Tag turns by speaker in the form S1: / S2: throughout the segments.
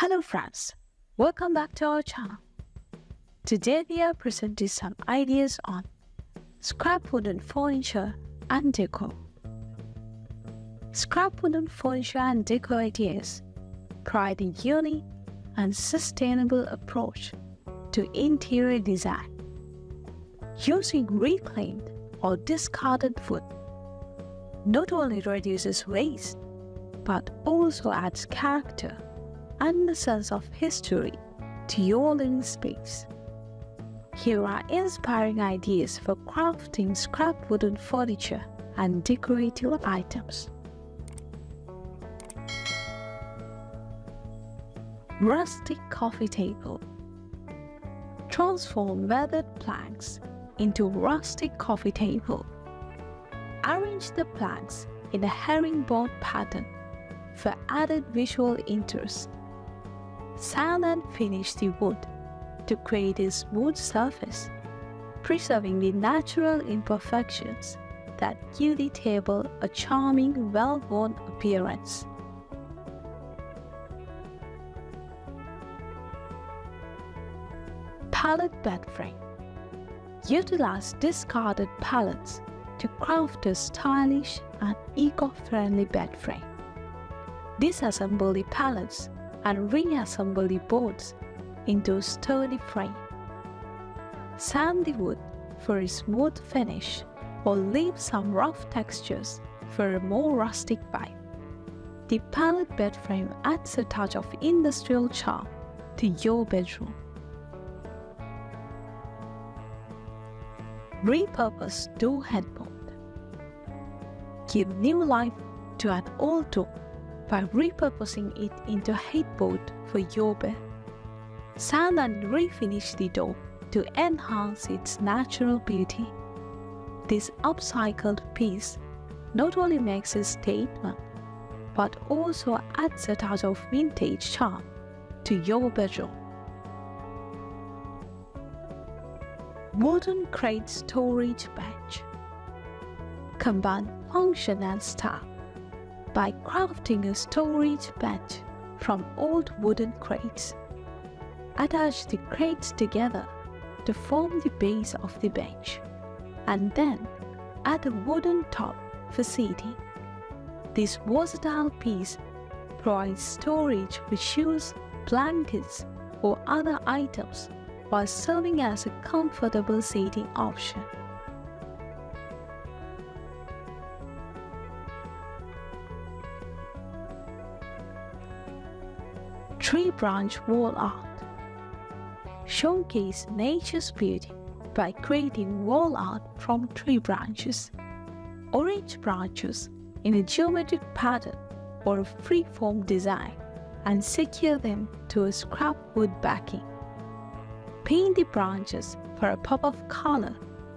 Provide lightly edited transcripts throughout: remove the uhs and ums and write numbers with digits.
S1: Hello friends, welcome back to our channel. Today we are presenting some ideas on scrap wooden furniture and decor. Scrap wooden furniture and decor ideas provide a unique and sustainable approach to interior design. Using reclaimed or discarded wood not only reduces waste but also adds character and a sense of history to your living space. Here are inspiring ideas for crafting scrap wooden furniture and decorative items. Rustic coffee table. Transform weathered planks into rustic coffee table. Arrange the planks in a herringbone pattern for added visual interest. Sand and finish the wood to create a smooth surface, preserving the natural imperfections that give the table a charming, well-worn appearance. Pallet bed frame. Utilize discarded pallets to craft a stylish and eco-friendly bed frame. Disassemble the pallets and reassemble the boards into a sturdy frame. Sand the wood for a smooth finish or leave some rough textures for a more rustic vibe. The pallet bed frame adds a touch of industrial charm to your bedroom. Repurposed door headboard. Give new life to an old door by repurposing it into a headboard for your bed. Sand and refinish the door to enhance its natural beauty. This upcycled piece not only makes a statement but also adds a touch of vintage charm to your bedroom. Wooden crate storage bench. Combine function and style by crafting a storage bench from old wooden crates. Attach the crates together to form the base of the bench, and then add a wooden top for seating. This versatile piece provides storage for shoes, blankets, or other items while serving as a comfortable seating option. Tree branch wall art. Showcase nature's beauty by creating wall art from tree branches. Arrange branches in a geometric pattern or a free-form design and secure them to a scrap wood backing. Paint the branches for a pop of color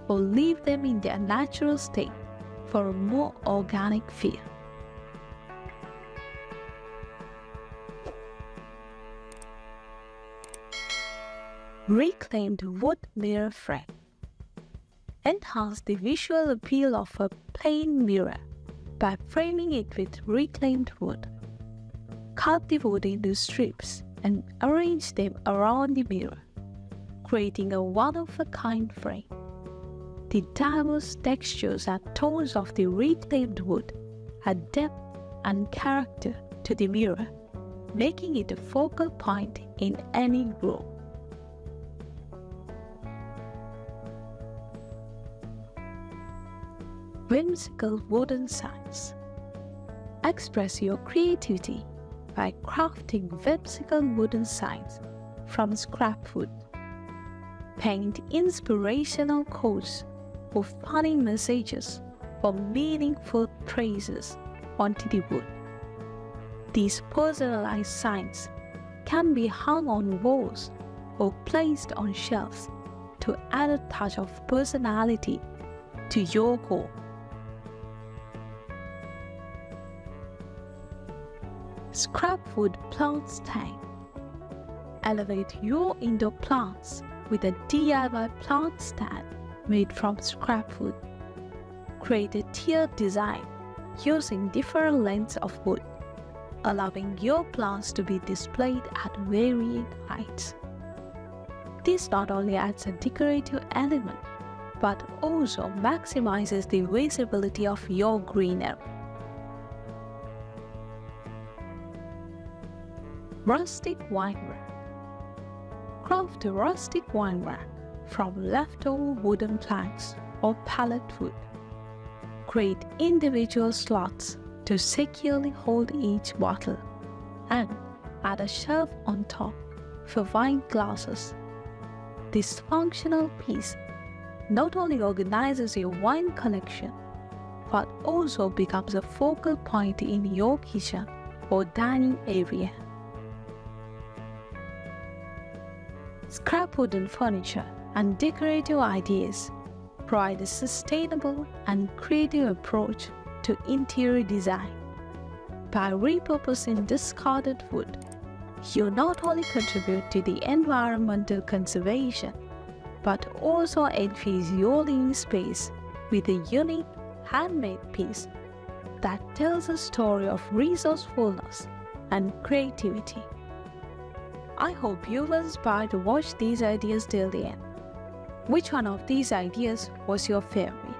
S1: or leave them in their natural state for a more organic feel. Reclaimed wood mirror frame. Enhance the visual appeal of a plain mirror by framing it with reclaimed wood. Cut the wood into strips and arrange them around the mirror, creating a one-of-a-kind frame. The diverse textures and tones of the reclaimed wood add depth and character to the mirror, making it a focal point in any room. Whimsical wooden signs. Express your creativity by crafting whimsical wooden signs from scrap wood. Paint inspirational quotes or funny messages or meaningful phrases onto the wood. These personalized signs can be hung on walls or placed on shelves to add a touch of personality to your home. Scrap wood plant stand. Elevate your indoor plants with a DIY plant stand made from scrap wood. Create a tiered design using different lengths of wood allowing your plants to be displayed at varying heights. This not only adds a decorative element, but also maximizes the visibility of your greenery. Rustic wine rack. Craft a rustic wine rack from leftover wooden planks or pallet wood. Create individual slots to securely hold each bottle and add a shelf on top for wine glasses. This functional piece not only organizes your wine collection, but also becomes a focal point in your kitchen or dining area. Scrap wooden furniture and decorative ideas provide a sustainable and creative approach to interior design. By repurposing discarded wood, you not only contribute to the environmental conservation, but also infuse your living space with a unique handmade piece that tells a story of resourcefulness and creativity. I hope you were inspired to watch these ideas till the end. Which one of these ideas was your favorite?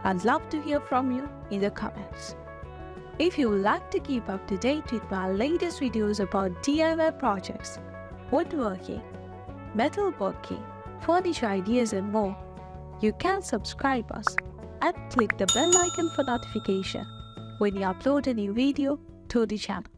S1: I'd love to hear from you in the comments. If you would like to keep up to date with my latest videos about DIY projects, woodworking, metalworking, furniture ideas and more, you can subscribe us and click the bell icon for notification when you upload a new video to the channel.